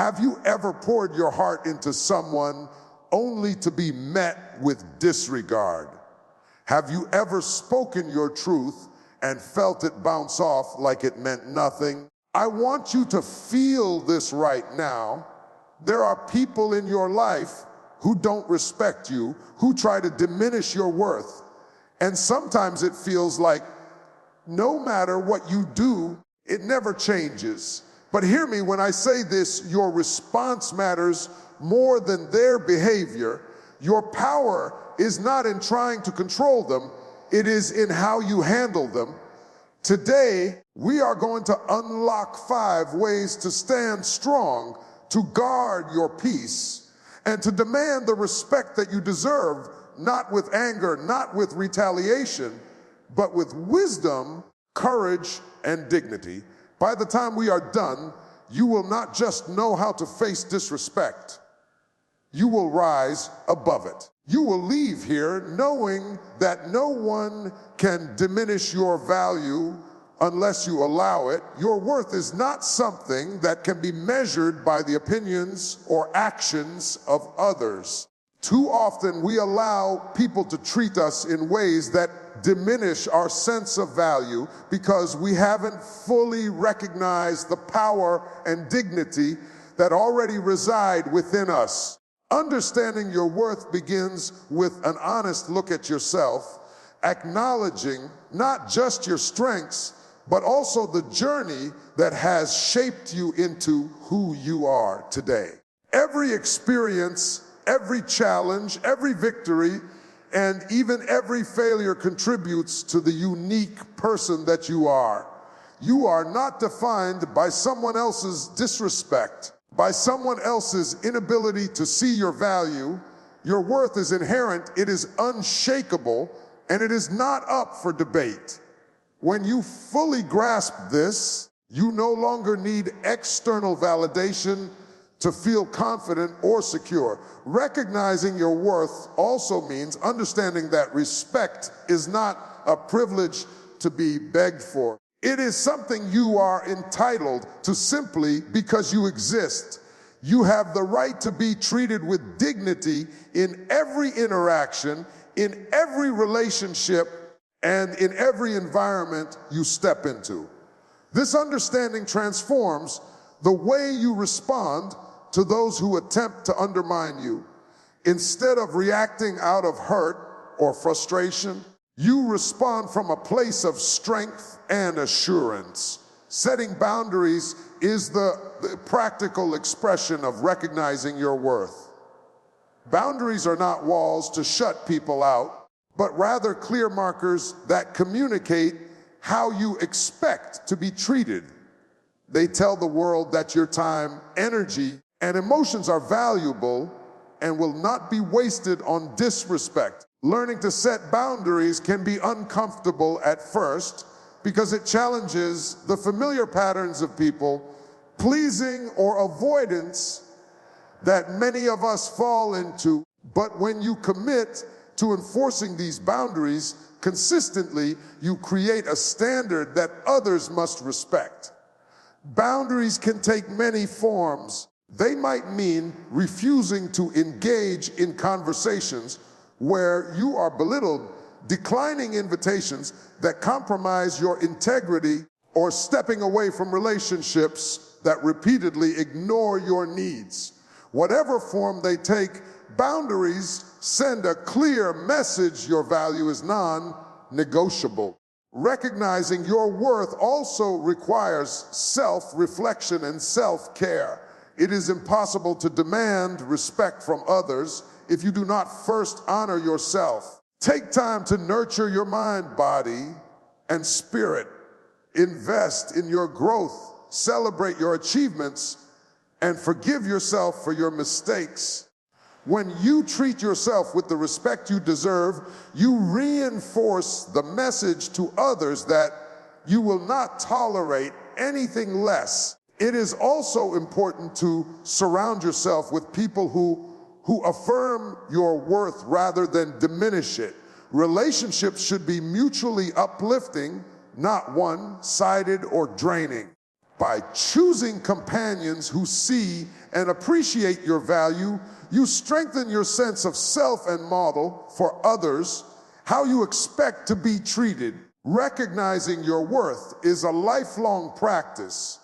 Have you ever poured your heart into someone only to be met with disregard? Have you ever spoken your truth and felt it bounce off like it meant nothing? I want you to feel this right now. There are people in your life who don't respect you, who try to diminish your worth. And sometimes it feels like no matter what you do, it never changes. But hear me when I say this, your response matters more than their behavior. Your power is not in trying to control them, it is in how you handle them. Today, we are going to unlock 5 ways to stand strong, to guard your peace, and to demand the respect that you deserve, not with anger, not with retaliation, but with wisdom, courage, and dignity. By the time we are done, you will not just know how to face disrespect, you will rise above it. You will leave here knowing that no one can diminish your value unless you allow it. Your worth is not something that can be measured by the opinions or actions of others. Too often we allow people to treat us in ways that diminish our sense of value because we haven't fully recognized the power and dignity that already reside within us. Understanding your worth begins with an honest look at yourself, acknowledging not just your strengths, but also the journey that has shaped you into who you are today. Every experience, every challenge, every victory, and even every failure contributes to the unique person that you are. You are not defined by someone else's disrespect, by someone else's inability to see your value. Your worth is inherent, it is unshakable, and it is not up for debate. When you fully grasp this, you no longer need external validation to feel confident or secure. Recognizing your worth also means understanding that respect is not a privilege to be begged for. It is something you are entitled to simply because you exist. You have the right to be treated with dignity in every interaction, in every relationship, and in every environment you step into. This understanding transforms the way you respond to those who attempt to undermine you. Instead of reacting out of hurt or frustration, you respond from a place of strength and assurance. Setting boundaries is the practical expression of recognizing your worth. Boundaries are not walls to shut people out, but rather clear markers that communicate how you expect to be treated. They tell the world that your time, energy, and emotions are valuable and will not be wasted on disrespect. Learning to set boundaries can be uncomfortable at first because it challenges the familiar patterns of people, pleasing or avoidance that many of us fall into. But when you commit to enforcing these boundaries consistently, you create a standard that others must respect. Boundaries can take many forms. They might mean refusing to engage in conversations where you are belittled, declining invitations that compromise your integrity, or stepping away from relationships that repeatedly ignore your needs. Whatever form they take, boundaries send a clear message your value is non-negotiable. Recognizing your worth also requires self-reflection and self-care. It is impossible to demand respect from others if you do not first honor yourself. Take time to nurture your mind, body, and spirit. Invest in your growth, celebrate your achievements, and forgive yourself for your mistakes. When you treat yourself with the respect you deserve, you reinforce the message to others that you will not tolerate anything less. It is also important to surround yourself with people who affirm your worth rather than diminish it. Relationships should be mutually uplifting, not one-sided or draining. By choosing companions who see and appreciate your value, you strengthen your sense of self and model for others how you expect to be treated. Recognizing your worth is a lifelong practice.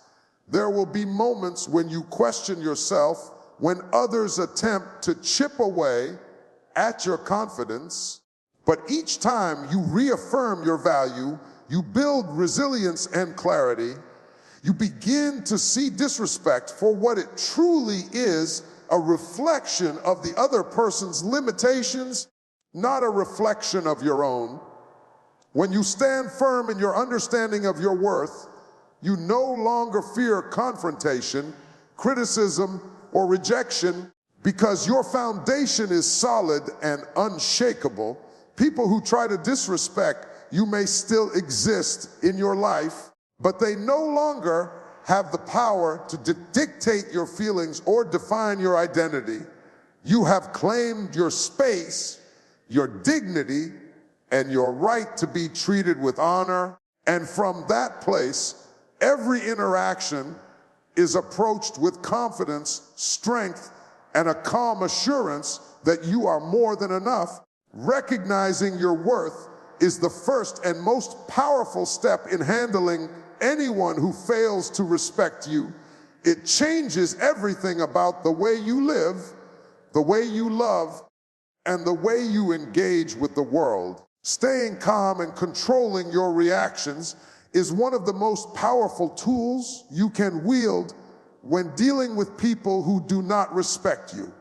There will be moments when you question yourself, when others attempt to chip away at your confidence, but each time you reaffirm your value, you build resilience and clarity. You begin to see disrespect for what it truly is, a reflection of the other person's limitations, not a reflection of your own. When you stand firm in your understanding of your worth, you no longer fear confrontation, criticism, or rejection because your foundation is solid and unshakable. People who try to disrespect you may still exist in your life, but they no longer have the power to dictate your feelings or define your identity. You have claimed your space, your dignity, and your right to be treated with honor. And from that place, every interaction is approached with confidence, strength, and a calm assurance that you are more than enough. Recognizing your worth is the first and most powerful step in handling anyone who fails to respect you. It changes everything about the way you live, the way you love, and the way you engage with the world. Staying calm and controlling your reactions is one of the most powerful tools you can wield when dealing with people who do not respect you.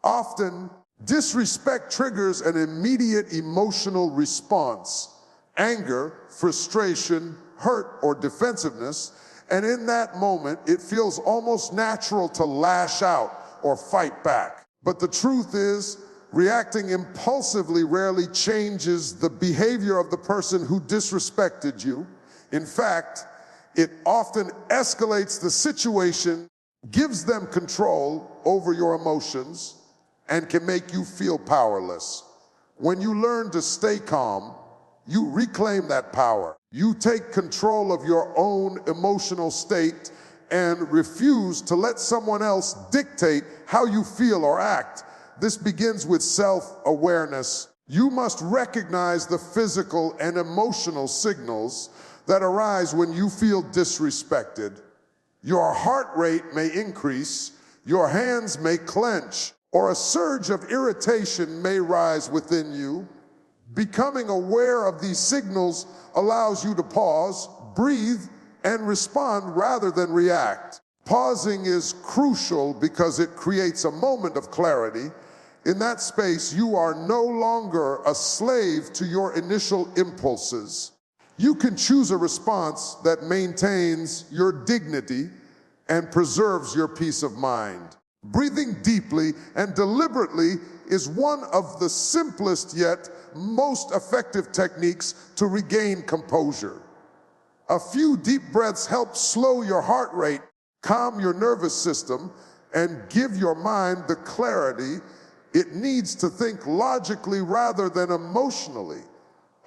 Often, disrespect triggers an immediate emotional response: anger, frustration, hurt, or defensiveness. And in that moment, it feels almost natural to lash out or fight back. But the truth is, reacting impulsively rarely changes the behavior of the person who disrespected you. In fact, it often escalates the situation, gives them control over your emotions, and can make you feel powerless. When you learn to stay calm, you reclaim that power. You take control of your own emotional state and refuse to let someone else dictate how you feel or act. This begins with self-awareness. You must recognize the physical and emotional signals that arise when you feel disrespected. Your heart rate may increase, your hands may clench, or a surge of irritation may rise within you. Becoming aware of these signals allows you to pause, breathe, and respond rather than react. Pausing is crucial because it creates a moment of clarity. In that space, you are no longer a slave to your initial impulses. You can choose a response that maintains your dignity and preserves your peace of mind. Breathing deeply and deliberately is one of the simplest yet most effective techniques to regain composure. A few deep breaths help slow your heart rate, calm your nervous system, and give your mind the clarity it needs to think logically rather than emotionally.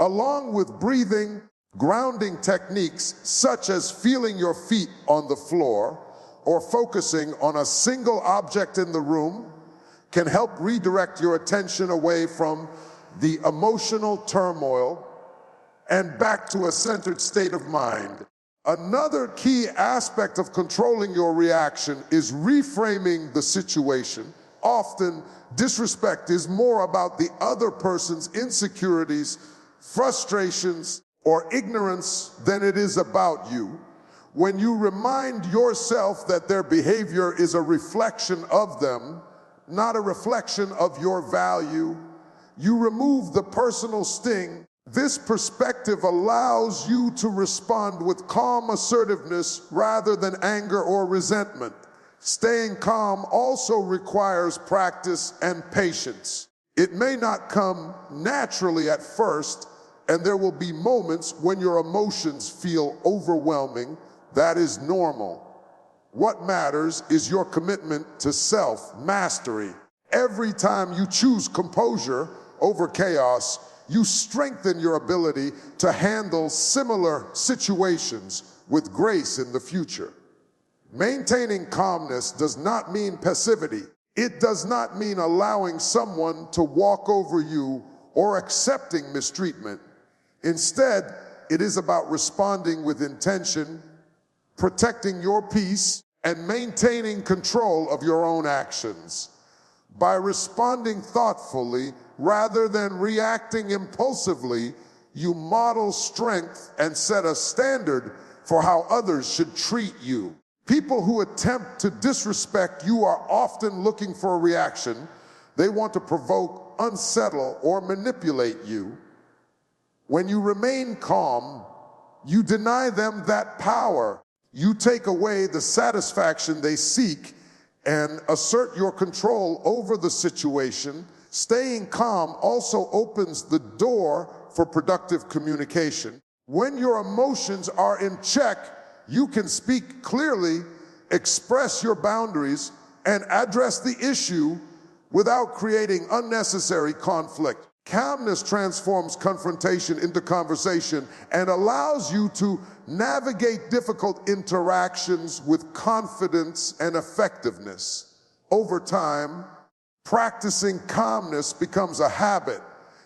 Along with breathing, grounding techniques such as feeling your feet on the floor or focusing on a single object in the room can help redirect your attention away from the emotional turmoil and back to a centered state of mind. Another key aspect of controlling your reaction is reframing the situation. Often, disrespect is more about the other person's insecurities, frustrations, or ignorance than it is about you. When you remind yourself that their behavior is a reflection of them, not a reflection of your value, you remove the personal sting. This perspective allows you to respond with calm assertiveness rather than anger or resentment. Staying calm also requires practice and patience. It may not come naturally at first, and there will be moments when your emotions feel overwhelming. That is normal. What matters is your commitment to self-mastery. Every time you choose composure over chaos, you strengthen your ability to handle similar situations. with grace in the future. Maintaining calmness does not mean passivity. It does not mean allowing someone to walk over you or accepting mistreatment. Instead, it is about responding with intention, protecting your peace, and maintaining control of your own actions. By responding thoughtfully rather than reacting impulsively, you model strength and set a standard for how others should treat you. People who attempt to disrespect you are often looking for a reaction. They want to provoke, unsettle, or manipulate you. When you remain calm, you deny them that power. You take away the satisfaction they seek and assert your control over the situation. Staying calm also opens the door for productive communication. When your emotions are in check, you can speak clearly, express your boundaries, and address the issue without creating unnecessary conflict. Calmness transforms confrontation into conversation and allows you to navigate difficult interactions with confidence and effectiveness. Over time, practicing calmness becomes a habit.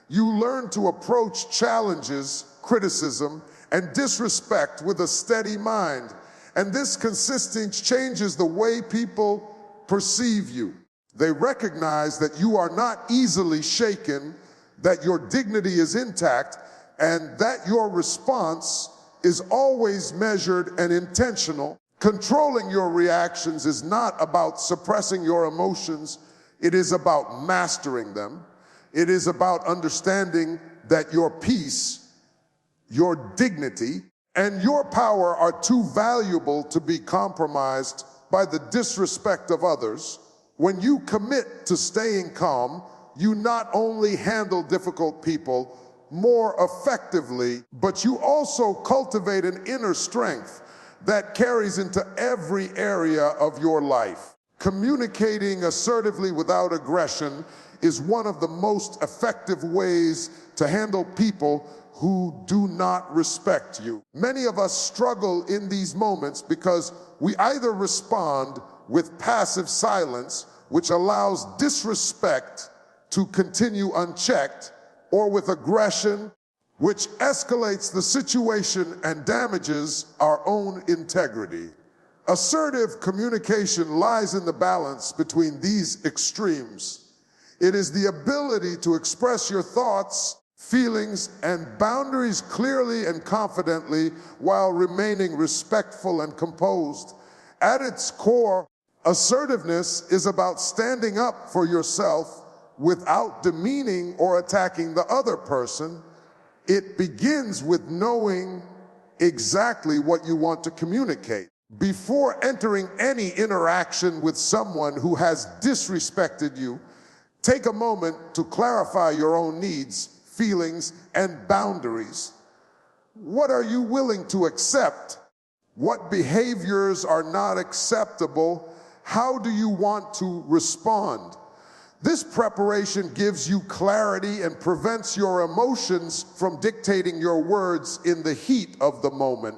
You learn to approach challenges, criticism, and disrespect with a steady mind. And this consistency changes the way people perceive you. They recognize that you are not easily shaken, that your dignity is intact, and that your response is always measured and intentional. Controlling your reactions is not about suppressing your emotions. It is about mastering them. It is about understanding that your peace, your dignity, and your power are too valuable to be compromised by the disrespect of others. When you commit to staying calm, you not only handle difficult people more effectively, but you also cultivate an inner strength that carries into every area of your life. Communicating assertively without aggression is one of the most effective ways to handle people who do not respect you. Many of us struggle in these moments because we either respond with passive silence, which allows disrespect to continue unchecked, or with aggression, which escalates the situation and damages our own integrity. Assertive communication lies in the balance between these extremes. It is the ability to express your thoughts, feelings, and boundaries clearly and confidently while remaining respectful and composed. At its core, assertiveness is about standing up for yourself without demeaning or attacking the other person. It begins with knowing exactly what you want to communicate. Before entering any interaction with someone who has disrespected you, take a moment to clarify your own needs, feelings, and boundaries. What are you willing to accept? What behaviors are not acceptable? How do you want to respond? This preparation gives you clarity and prevents your emotions from dictating your words in the heat of the moment.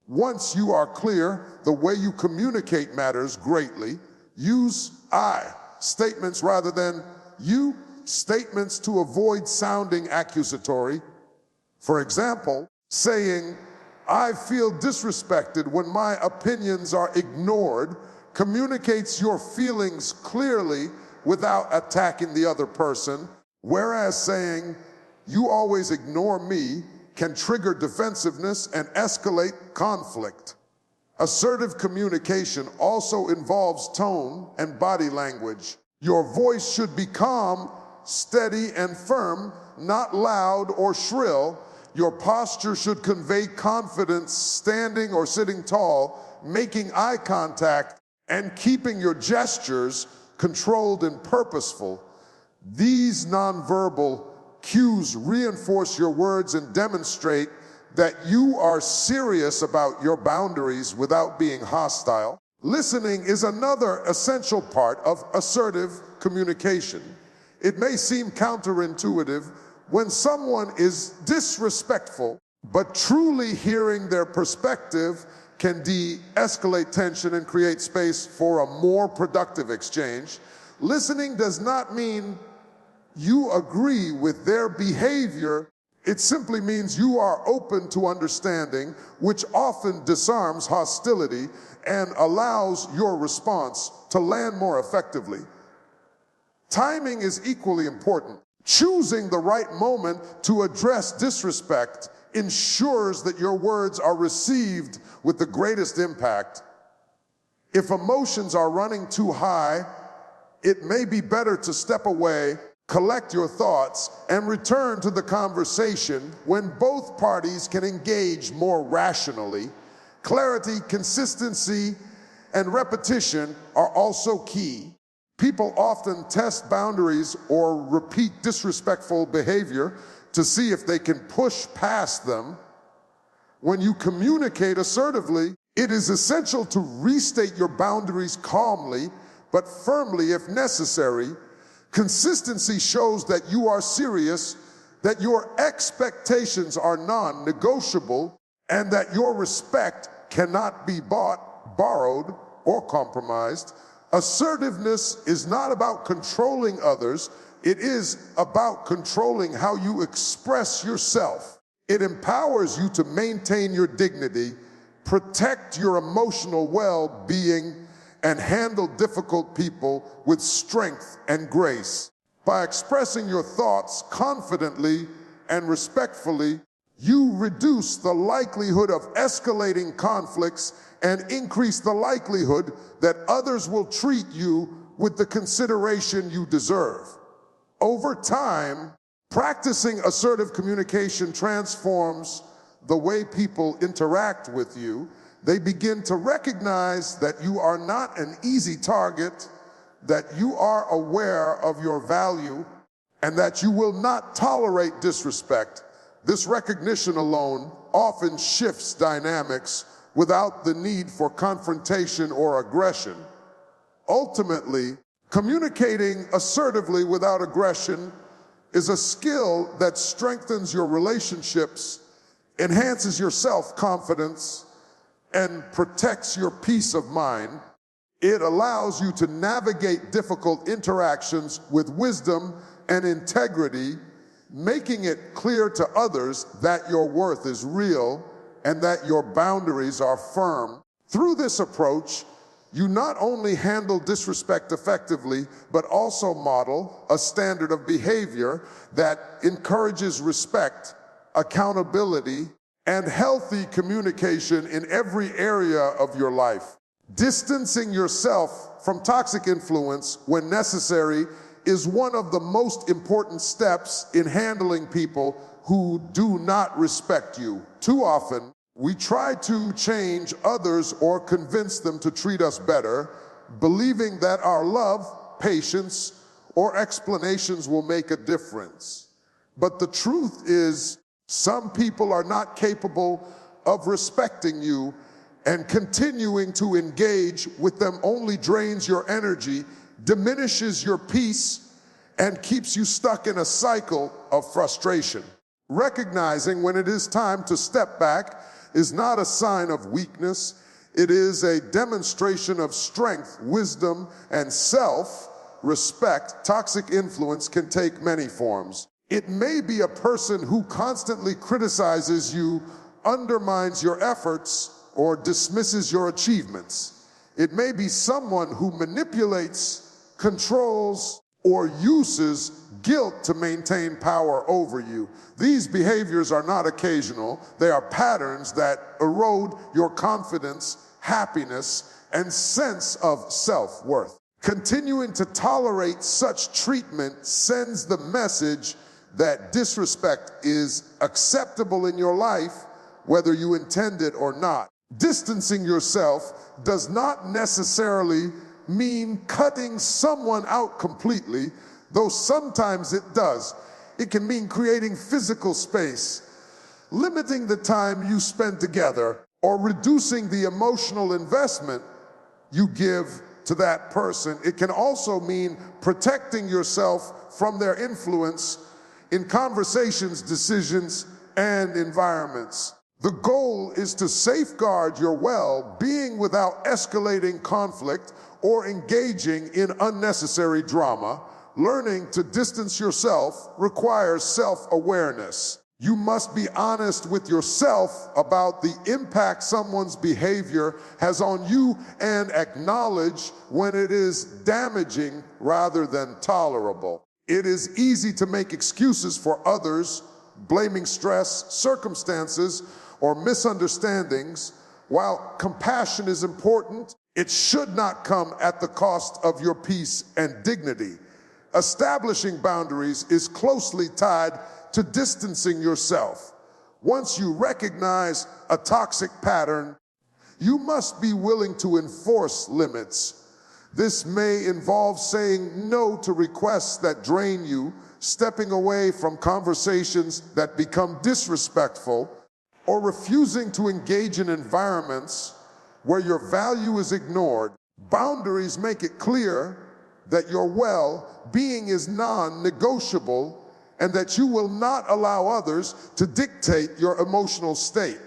Once you are clear, the way you communicate matters greatly. Use I statements rather than you statements to avoid sounding accusatory. For example, saying, "I feel disrespected when my opinions are ignored," communicates your feelings clearly without attacking the other person, whereas saying, "You always ignore me," can trigger defensiveness and escalate conflict. Assertive communication also involves tone and body language. Your voice should be calm, steady, and firm, not loud or shrill. Your posture should convey confidence, standing or sitting tall, making eye contact, and keeping your gestures controlled and purposeful. These nonverbal cues reinforce your words and demonstrate that you are serious about your boundaries without being hostile. Listening is another essential part of assertive communication. It may seem counterintuitive when someone is disrespectful, but truly hearing their perspective can de-escalate tension and create space for a more productive exchange. Listening does not mean you agree with their behavior. It simply means you are open to understanding, which often disarms hostility and allows your response to land more effectively. Timing is equally important. Choosing the right moment to address disrespect ensures that your words are received with the greatest impact. If emotions are running too high, it may be better to step away, collect your thoughts, and return to the conversation when both parties can engage more rationally. Clarity, consistency, and repetition are also key. People often test boundaries or repeat disrespectful behavior to see if they can push past them. When you communicate assertively, it is essential to restate your boundaries calmly, but firmly if necessary. Consistency shows that you are serious, that your expectations are non-negotiable, and that your respect cannot be bought, borrowed, or compromised. Assertiveness is not about controlling others. It is about controlling how you express yourself. It empowers you to maintain your dignity, protect your emotional well-being, and handle difficult people with strength and grace. By expressing your thoughts confidently and respectfully, you reduce the likelihood of escalating conflicts and increase the likelihood that others will treat you with the consideration you deserve. Over time, practicing assertive communication transforms the way people interact with you. They begin to recognize that you are not an easy target, that you are aware of your value, and that you will not tolerate disrespect. This recognition alone often shifts dynamics without the need for confrontation or aggression. Ultimately, communicating assertively without aggression is a skill that strengthens your relationships, enhances your self-confidence, and protects your peace of mind. It allows you to navigate difficult interactions with wisdom and integrity, making it clear to others that your worth is real and that your boundaries are firm. Through this approach, you not only handle disrespect effectively, but also model a standard of behavior that encourages respect, accountability, and healthy communication in every area of your life. Distancing yourself from toxic influence when necessary is one of the most important steps in handling people who do not respect you. Too often, we try to change others or convince them to treat us better, believing that our love, patience, or explanations will make a difference. But the truth is, some people are not capable of respecting you, and continuing to engage with them only drains your energy, diminishes your peace, and keeps you stuck in a cycle of frustration. Recognizing when it is time to step back is not a sign of weakness. It is a demonstration of strength, wisdom, and self-respect. Toxic influence can take many forms. It may be a person who constantly criticizes you, undermines your efforts, or dismisses your achievements. It may be someone who manipulates, controls, or uses guilt to maintain power over you. These behaviors are not occasional. They are patterns that erode your confidence, happiness, and sense of self-worth. Continuing to tolerate such treatment sends the message that disrespect is acceptable in your life, whether you intend it or not. Distancing yourself does not necessarily mean cutting someone out completely, though sometimes it does. It can mean creating physical space, limiting the time you spend together, or reducing the emotional investment you give to that person. It can also mean protecting yourself from their influence in conversations, decisions, and environments. The goal is to safeguard your well-being without escalating conflict or engaging in unnecessary drama. Learning to distance yourself requires self-awareness. You must be honest with yourself about the impact someone's behavior has on you and acknowledge when it is damaging rather than tolerable. It is easy to make excuses for others, blaming stress, circumstances, or misunderstandings. While compassion is important, it should not come at the cost of your peace and dignity. Establishing boundaries is closely tied to distancing yourself. Once you recognize a toxic pattern, you must be willing to enforce limits. This may involve saying no to requests that drain you, stepping away from conversations that become disrespectful, or refusing to engage in environments where your value is ignored. Boundaries make it clear that your well-being is non-negotiable and that you will not allow others to dictate your emotional state.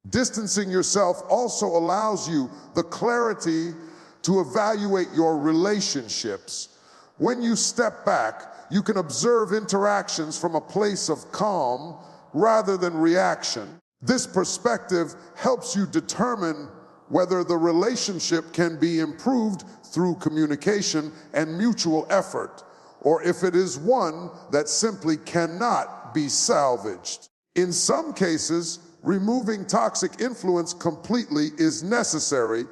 Distancing yourself also allows you the clarity to evaluate your relationships. When you step back, you can observe interactions from a place of calm rather than reaction. This perspective helps you determine whether the relationship can be improved through communication and mutual effort, or if it is one that simply cannot be salvaged. In some cases, removing toxic influence completely is necessary.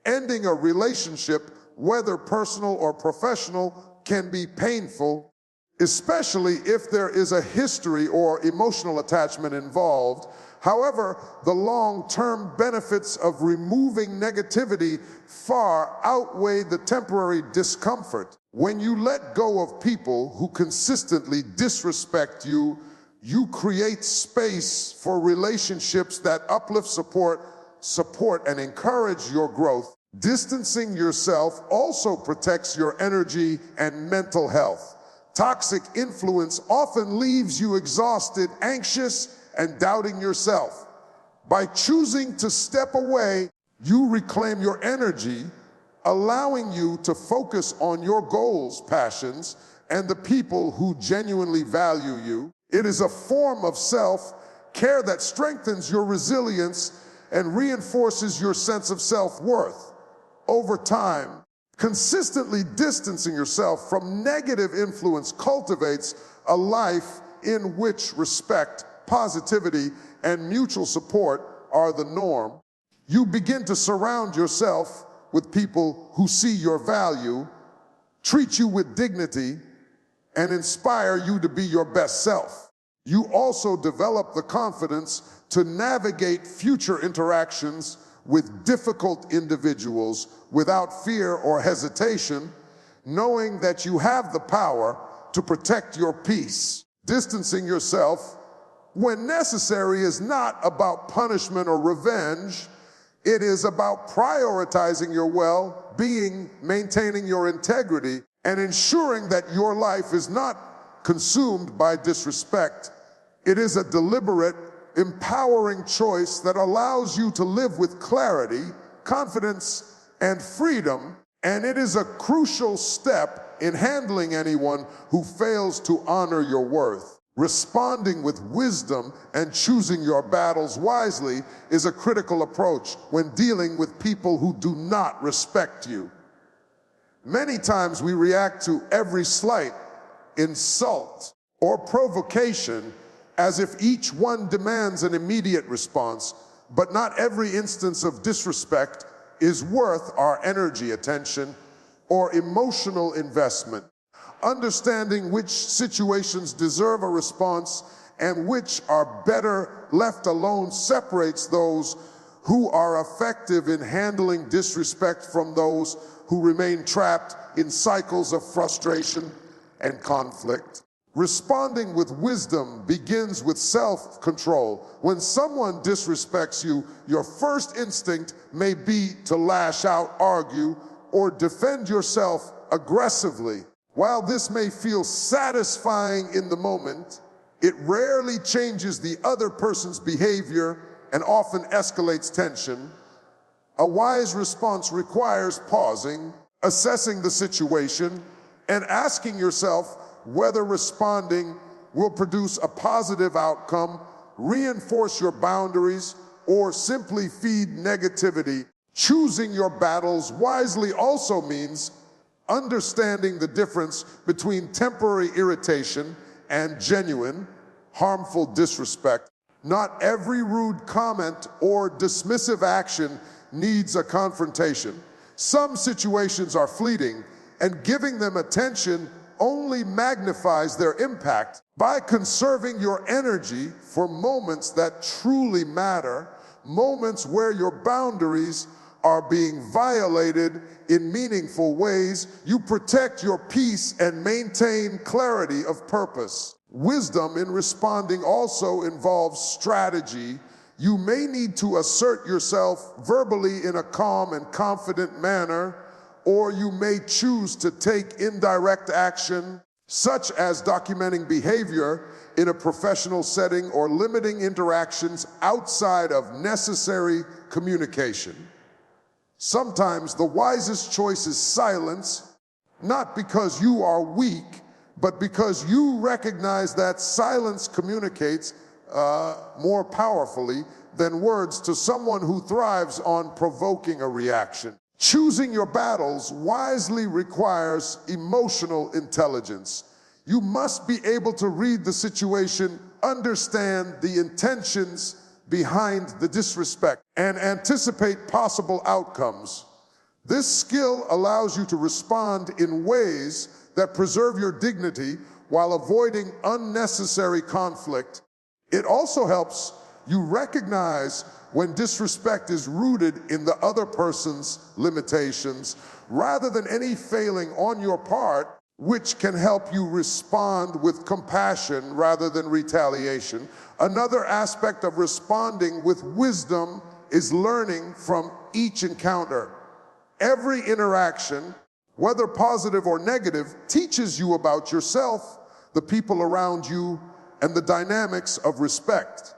Ending a relationship, whether personal or professional, can be painful, especially if there is a history or emotional attachment involved. However, the long-term benefits of removing negativity far outweigh the temporary discomfort. When you let go of people who consistently disrespect you, you create space for relationships that uplift, support, and encourage your growth. Distancing yourself also protects your energy and mental health. Toxic influence often leaves you exhausted, anxious, and doubting yourself. By choosing to step away, you reclaim your energy, allowing you to focus on your goals, passions, and the people who genuinely value you. It is a form of self-care that strengthens your resilience and reinforces your sense of self-worth. Over time, consistently distancing yourself from negative influence cultivates a life in which respect, positivity, and mutual support are the norm. You begin to surround yourself with people who see your value, treat you with dignity, and inspire you to be your best self. You also develop the confidence to navigate future interactions with difficult individuals without fear or hesitation, knowing that you have the power to protect your peace. Distancing yourself when necessary is not about punishment or revenge. It is about prioritizing your well-being, maintaining your integrity, and ensuring that your life is not consumed by disrespect. It is a deliberate, empowering choice that allows you to live with clarity, confidence, and freedom, and it is a crucial step in handling anyone who fails to honor your worth. Responding with wisdom and choosing your battles wisely is a critical approach when dealing with people who do not respect you. Many times we react to every slight, insult, or provocation as if each one demands an immediate response, but not every instance of disrespect is worth our energy, attention, or emotional investment. Understanding which situations deserve a response and which are better left alone separates those who are effective in handling disrespect from those who remain trapped in cycles of frustration and conflict. Responding with wisdom begins with self-control. When someone disrespects you, your first instinct may be to lash out, argue, or defend yourself aggressively. While this may feel satisfying in the moment, it rarely changes the other person's behavior and often escalates tension, a wise response requires pausing, assessing the situation, and asking yourself whether responding will produce a positive outcome, reinforce your boundaries, or simply feed negativity. Choosing your battles wisely also means understanding the difference between temporary irritation and genuine, harmful disrespect. Not every rude comment or dismissive action needs a confrontation. Some situations are fleeting, and giving them attention only magnifies their impact. By conserving your energy for moments that truly matter, moments where your boundaries are being violated in meaningful ways, you protect your peace and maintain clarity of purpose. Wisdom in responding also involves strategy. You may need to assert yourself verbally in a calm and confident manner, or you may choose to take indirect action, such as documenting behavior in a professional setting or limiting interactions outside of necessary communication. Sometimes the wisest choice is silence, not because you are weak, but because you recognize that silence communicates more powerfully than words to someone who thrives on provoking a reaction. Choosing your battles wisely requires emotional intelligence. You must be able to read the situation, understand the intentions behind the disrespect, and anticipate possible outcomes. This skill allows you to respond in ways that preserve your dignity while avoiding unnecessary conflict. It also helps you recognize when disrespect is rooted in the other person's limitations rather than any failing on your part, which can help you respond with compassion rather than retaliation. Another aspect of responding with wisdom is learning from each encounter. Every interaction, whether positive or negative, teaches you about yourself, the people around you, and the dynamics of respect.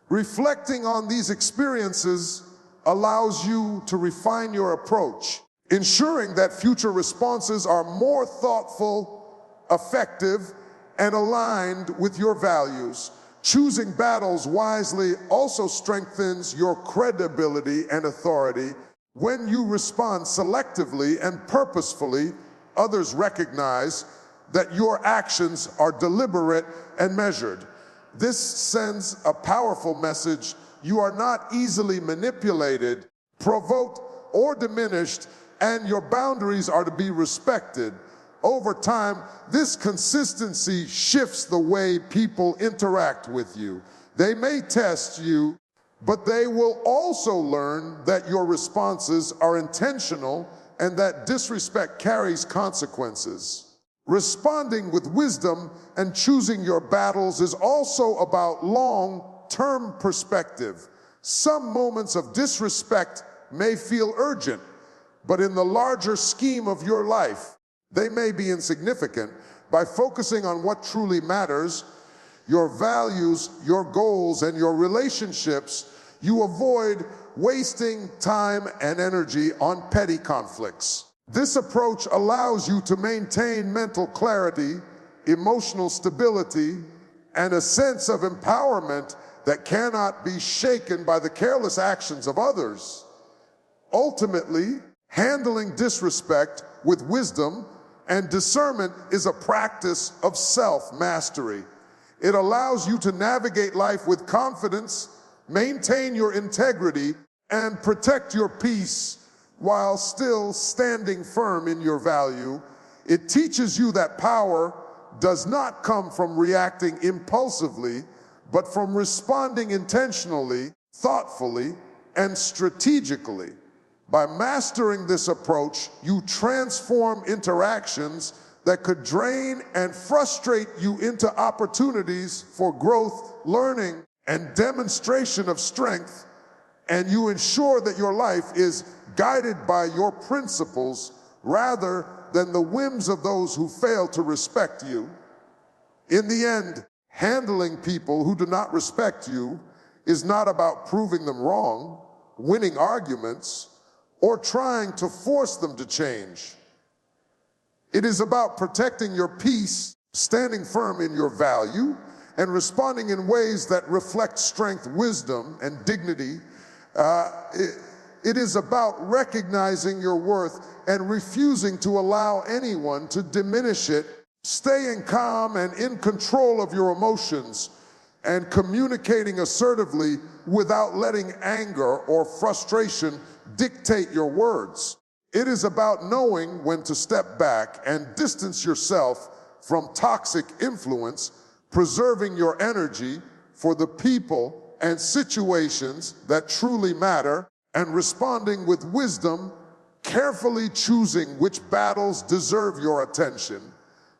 Reflecting on these experiences allows you to refine your approach, ensuring that future responses are more thoughtful, effective, and aligned with your values. Choosing battles wisely also strengthens your credibility and authority. When you respond selectively and purposefully, others recognize that your actions are deliberate and measured. This sends a powerful message. You are not easily manipulated, provoked, or diminished, and your boundaries are to be respected. Over time, this consistency shifts the way people interact with you. They may test you, but they will also learn that your responses are intentional and that disrespect carries consequences. Responding with wisdom and choosing your battles is also about long-term perspective. Some moments of disrespect may feel urgent, but in the larger scheme of your life, they may be insignificant. By focusing on what truly matters, your values, your goals, and your relationships, you avoid wasting time and energy on petty conflicts. This approach allows you to maintain mental clarity, emotional stability, and a sense of empowerment that cannot be shaken by the careless actions of others. Ultimately, handling disrespect with wisdom and discernment is a practice of self-mastery. It allows you to navigate life with confidence, maintain your integrity, and protect your peace while still standing firm in your value. It teaches you that power does not come from reacting impulsively, but from responding intentionally, thoughtfully, and strategically. By mastering this approach, you transform interactions that could drain and frustrate you into opportunities for growth, learning, and demonstration of strength, and you ensure that your life is guided by your principles rather than the whims of those who fail to respect you. In the end, handling people who do not respect you is not about proving them wrong, winning arguments, or trying to force them to change. It is about protecting your peace, standing firm in your value, and responding in ways that reflect strength, wisdom, and dignity. It is about recognizing your worth and refusing to allow anyone to diminish it, staying calm and in control of your emotions, and communicating assertively without letting anger or frustration dictate your words. It is about knowing when to step back and distance yourself from toxic influence, preserving your energy for the people and situations that truly matter, and responding with wisdom, carefully choosing which battles deserve your attention.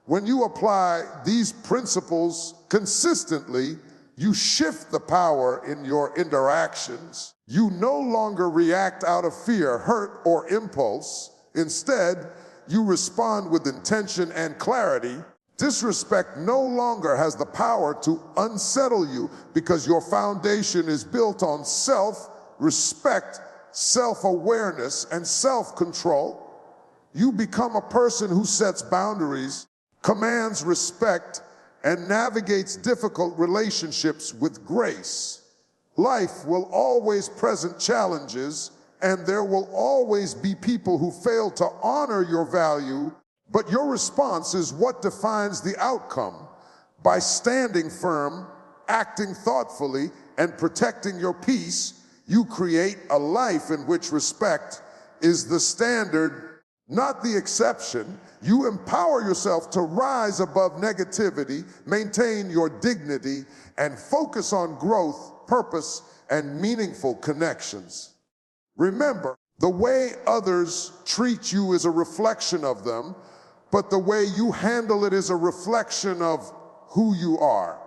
When you apply these principles consistently, you shift the power in your interactions. You no longer react out of fear, hurt, or impulse. Instead, you respond with intention and clarity. Disrespect no longer has the power to unsettle you because your foundation is built on self-respect, self-awareness, and self-control. You become a person who sets boundaries, commands respect, and navigates difficult relationships with grace. Life will always present challenges, and there will always be people who fail to honor your value, but your response is what defines the outcome. By standing firm, acting thoughtfully, and protecting your peace, you create a life in which respect is the standard, not the exception. You empower yourself to rise above negativity, maintain your dignity, and focus on growth, purpose, and meaningful connections. Remember, the way others treat you is a reflection of them, but the way you handle it is a reflection of who you are.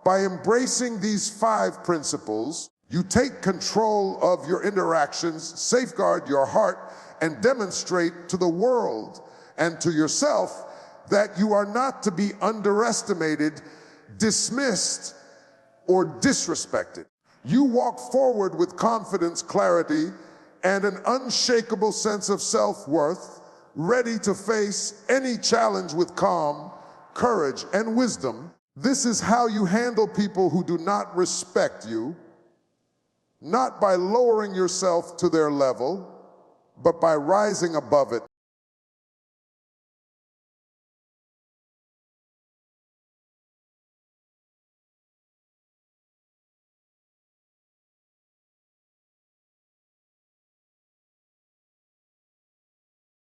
By embracing these 5 principles, you take control of your interactions, safeguard your heart, and demonstrate to the world and to yourself that you are not to be underestimated, dismissed, or disrespected. You walk forward with confidence, clarity, and an unshakable sense of self-worth, ready to face any challenge with calm, courage, and wisdom. This is how you handle people who do not respect you, not by lowering yourself to their level, but by rising above it.